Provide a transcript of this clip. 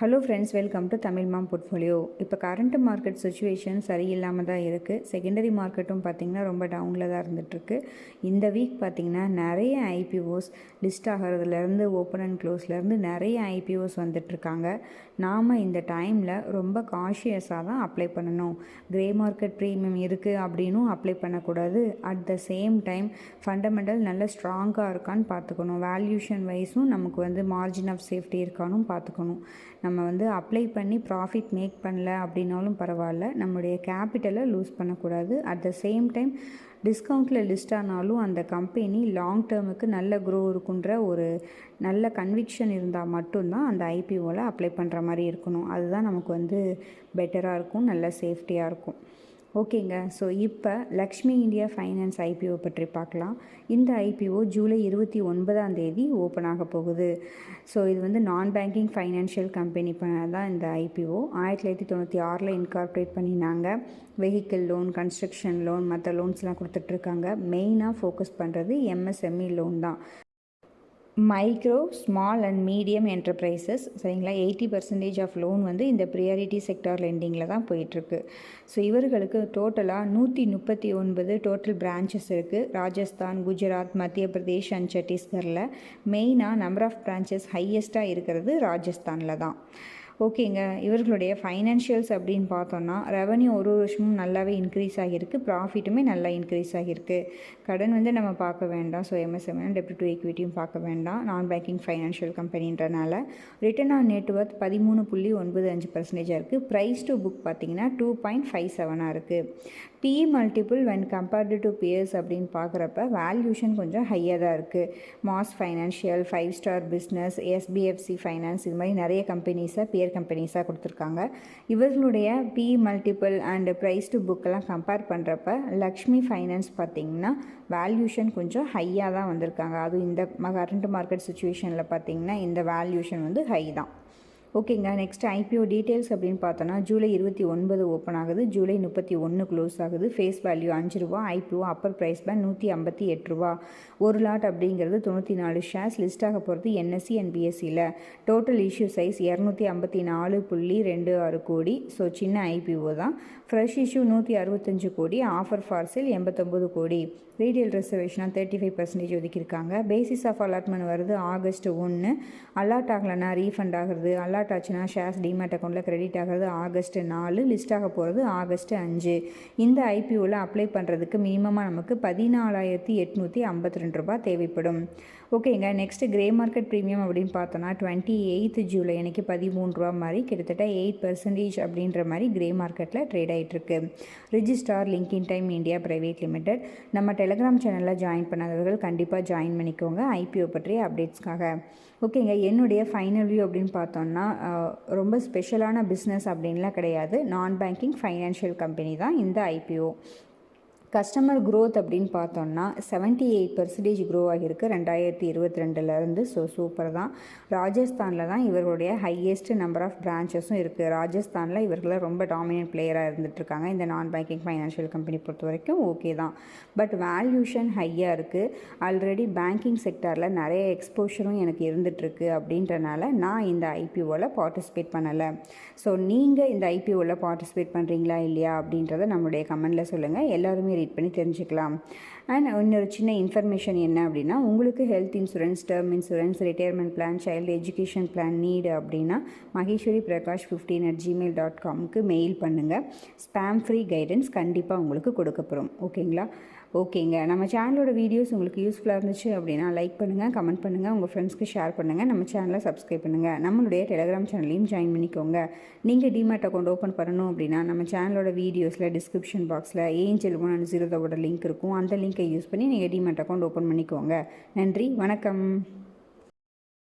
Hello friends, welcome to Tamil mom portfolio. இப்போ current market situation சரியில்லாமல் தான் இருக்குது. செகண்டரி மார்க்கெட்டும் பார்த்திங்கன்னா ரொம்ப டவுனில் தான் இருந்துகிட்ருக்கு. இந்த வீக் பார்த்திங்கன்னா நிறைய ஐபிஓஸ் லிஸ்ட் ஆகிறதுலேருந்து ஓப்பன் அண்ட் க்ளோஸ்லேருந்து நிறைய ஐபிஓஸ் வந்துட்டுருக்காங்க. நாம் இந்த டைமில் ரொம்ப காஷியஸாக தான் அப்ளை பண்ணணும். க்ரே மார்க்கெட் ப்ரீமியம் இருக்குது அப்படின்னும் அப்ளை பண்ணக்கூடாது. At the same time fundamental நல்ல ஸ்ட்ராங்காக இருக்கான்னு பார்த்துக்கணும். வேல்யூஷன் வைஸும் நமக்கு மார்ஜின் ஆஃப் சேஃப்டி இருக்கானும் பார்த்துக்கணும். நம்ம அப்ளை பண்ணி ப்ராஃபிட் மேக் பண்ணல அப்படின்னாலும் பரவாயில்ல, நம்மளுடைய கேபிட்டலை லூஸ் பண்ணக்கூடாது. அட் த சேம் டைம் டிஸ்கவுண்ட்டில் லிஸ்ட் ஆனாலும் அந்த கம்பெனி லாங் டேர்முக்கு நல்ல க்ரோ இருக்குன்ற ஒரு நல்ல கன்விக்ஷன் இருந்தால் மட்டும்தான் அந்த ஐபிஓவில் அப்ளை பண்ணுற மாதிரி இருக்கணும். அதுதான் நமக்கு பெட்டராக இருக்கும், நல்ல சேஃப்டியாக இருக்கும். ஓகேங்க. ஸோ இப்போ லக்ஷ்மி இந்தியா ஃபைனான்ஸ் ஐபிஓ பற்றி பார்க்கலாம். இந்த ஐபிஓ ஜூலை 29 ஓப்பன் ஆக போகுது. ஸோ இது நான் பேங்கிங் ஃபைனான்ஷியல் கம்பெனி தான் இந்த ஐபிஓ. 1996 இன்கார்பரேட் பண்ணினாங்க. வெஹிக்கிள் லோன், கன்ஸ்ட்ரக்ஷன் லோன், மற்ற லோன்ஸ்லாம் கொடுத்துட்ருக்காங்க. மெயினாக ஃபோக்கஸ் பண்ணுறது எம்எஸ்எம்இ லோன் தான். Micro, small and medium enterprises சரிங்களா. 80% ஆஃப் லோன் இந்த ப்ரியாரிட்டி செக்டார் லெண்டிங்கில் தான் போயிட்டுருக்கு. ஸோ இவர்களுக்கு டோட்டலாக 139 டோட்டல் பிரான்ச்சஸ் இருக்குது. ராஜஸ்தான், குஜராத், மத்திய பிரதேஷ் அண்ட் சத்தீஸ்கரில். மெயினாக நம்பர் ஆஃப் பிரான்ச்சஸ் ஹையஸ்ட்டாக இருக்கிறது ராஜஸ்தானில் தான். ஓகேங்க. இவர்களுடைய ஃபைனான்ஷியல்ஸ் அப்படின்னு பார்த்தோன்னா ரெவன்யூ ஒரு வருஷமும் நல்லாவே இன்க்ரீஸ் ஆகியிருக்கு. ப்ராஃபிட்டுமே நல்லா இன்க்ரீஸ் ஆகியிருக்கு. கடன் நம்ம பார்க்க வேண்டாம். ஸோ எம்எஸ்எம்இ டெப்ட் டு ஈக்விட்டியும் பார்க்க வேண்டாம். நான் பேங்கிங் ஃபைனான்ஷியல் கம்பெனின்றனால ரிட்டர்ன் ஆன் நெட்வொர்த் 13.95% இருக்குது. ப்ரைஸ் டு புக் பார்த்திங்கன்னா 2.57 இருக்குது. PE multiple when compared to peers அப்படின்னு பார்க்குறப்ப வேல்யூஷன் கொஞ்சம் ஹையாக தான் இருக்குது. Mas financial, 5 star business, SBFC finance, இது மாதிரி நிறைய பியர் கம்பெனிஸாக கொடுத்துருக்காங்க. இவர்களுடைய PE multiple and price to புக்கெல்லாம் கம்பேர் பண்ணுறப்ப லக்ஷ்மி ஃபைனான்ஸ் பார்த்திங்கன்னா வேல்யூஷன் கொஞ்சம் ஹையாக தான் வந்திருக்காங்க. அதுவும் இந்த கரண்ட் மார்க்கெட் சுச்சுவேஷனில் பார்த்திங்கன்னா இந்த வேல்யூஷன் ஹை தான். ஓகேங்க. நெக்ஸ்ட் ஐபிஓ டீட்டெயில்ஸ் அப்படின்னு பார்த்தோன்னா ஜூலை 29 ஓப்பன் ஆகுது. ஜூலை 31 க்ளோஸ் ஆகுது. ஃபேஸ் வேல்யூ 5 ரூபா. ஐபிஓ அப்பர் ப்ரைஸ் பேண்ட் 158 ரூபா. ஒரு லாட் அப்படிங்கிறது 94 ஷேர்ஸ். லிஸ்ட் ஆக போகிறது NSE அண்ட் BSEயில். Total issue size 254.26 crore. So சின்ன ஐபிஓ தான். ஃப்ரெஷ் இஷ்யூ 165 கோடி. ஆஃபர் ஃபார் சேல் 89 கோடி. ரீடெயில் ரிசர்வேஷனாக 35% ஒதுக்கியிருக்காங்க. பேசிஸ் ஆஃப் அலாட்மெண்ட் வருது ஆகஸ்ட் 1. அலாட் ஆகலைன்னா ரீஃபண்ட் ஆகுறது. அலாட் ஆச்சுன்னா ஷேர்ஸ் டிமேட் அக்கௌண்ட்டில் கிரெடிட் ஆகிறது ஆகஸ்ட் 4. லிஸ்ட் ஆக போகிறது ஆகஸ்ட் 5. இந்த ஐபிஓவில் அப்ளை பண்ணுறதுக்கு மினிமமாக நமக்கு 14,852 ரூபா தேவைப்படும். ஓகேங்க. நெக்ஸ்ட்டு க்ரே மார்க்கெட் ப்ரீமியம் அப்படின்னு பார்த்தோன்னா 28 ஜூலை அன்றைக்கி 13 ரூபா மாதிரி கிட்டத்தட்ட 8% அப்படின்ற மாதிரி க்ரே மார்க்கெட்டில் ட்ரேட் ஆகிட்டுருக்கு. Registrar Link In time India private limited. நம்ம டெலிகிராம் சேனலில் ஜாயின் பண்ணாதவர்கள் கண்டிப்பாக ஜாயின் பண்ணிக்கோங்க ஐபிஓ பற்றிய அப்டேட்ஸ்க்காக. ஓகேங்க. என்னுடைய ஃபைனல் வியூ அப்படின்னு பார்த்தோன்னா ரொம்ப ஸ்பெஷலான பிஸ்னஸ் அப்படின்லாம் கிடையாது. நான் பேங்கிங் ஃபைனான்ஷியல் கம்பெனி தான் இந்த ஐபிஓ. கஸ்டமர் க்ரோத் அப்படின்னு பார்த்தோன்னா 78% க்ரோ ஆகியிருக்கு 2022 ஸோ சூப்பர் தான். ராஜஸ்தானில் தான் இவர்களுடைய ஹையஸ்ட் நம்பர் ஆஃப் பிரான்ச்சஸும் இருக்குது. ராஜஸ்தானில் இவர்களை ரொம்ப டாமினன்ட் பிளேயராக இருந்துகிட்ருக்காங்க. இந்த நான் பேங்கிங் ஃபைனான்ஷியல் கம்பெனி பொறுத்த வரைக்கும் ஓகே தான். பட் வேல்யூஷன் ஹையாக இருக்குது. ஆல்ரெடி பேங்கிங் செக்டாரில் நிறைய எக்ஸ்போஷரும் எனக்கு இருந்துகிட்ருக்கு அப்படின்றனால நான் இந்த ஐபிஓவில் பார்ட்டிசிபேட் பண்ணலை. ஸோ நீங்கள் இந்த ஐபிஓவில் பார்ட்டிசிபேட் பண்ணுறீங்களா இல்லையா அப்படின்றத நம்மளுடைய கமெண்டில் சொல்லுங்கள். எல்லாருமே ரீட் பண்ணி தெரிஞ்சுக்கலாம். அண்ட் இன்னொரு சின்ன இன்ஃபர்மேஷன் என்ன அப்படின்னா, உங்களுக்கு health insurance, term insurance, retirement plan, child education plan need அப்படின்னா maheshwariprakash15@gmail.com மெயில் பண்ணுங்கள். ஸ்பேம் ஃப்ரீ கைடன்ஸ் கண்டிப்பாக உங்களுக்கு கொடுக்கப்படும். ஓகேங்களா? ஓகேங்க. நம்ம சேனலோட வீடியோஸ் உங்களுக்கு யூஸ்ஃபுல்லாக இருந்துச்சு அப்படின்னா லைக் பண்ணுங்கள், கமெண்ட் பண்ணுங்கள், உங்கள் ஃப்ரெண்ட்ஸ்க்கு ஷேர் பண்ணுங்கள். நம்ம சேனலை சப்ஸ்கிரைப் பண்ணுங்கள். நம்மளுடைய டெலிகிராம் சேனலையும் ஜாயின் பண்ணிக்கோங்க. நீங்கள் டிமேட் அக்கௌண்ட் ஓப்பன் பண்ணணும் அப்படின்னா நம்ம சேனலோட வீடியோஸில் டிஸ்கிரிப்ஷன் பாக்ஸில் ஏஞ்சல் 100 லிங்க் இருக்கும். அந்த லிங்க்கை யூஸ் பண்ணி நீங்கள் டிமேட் அக்கௌண்ட் ஓப்பன் பண்ணிக்கோங்க. நன்றி, வணக்கம்.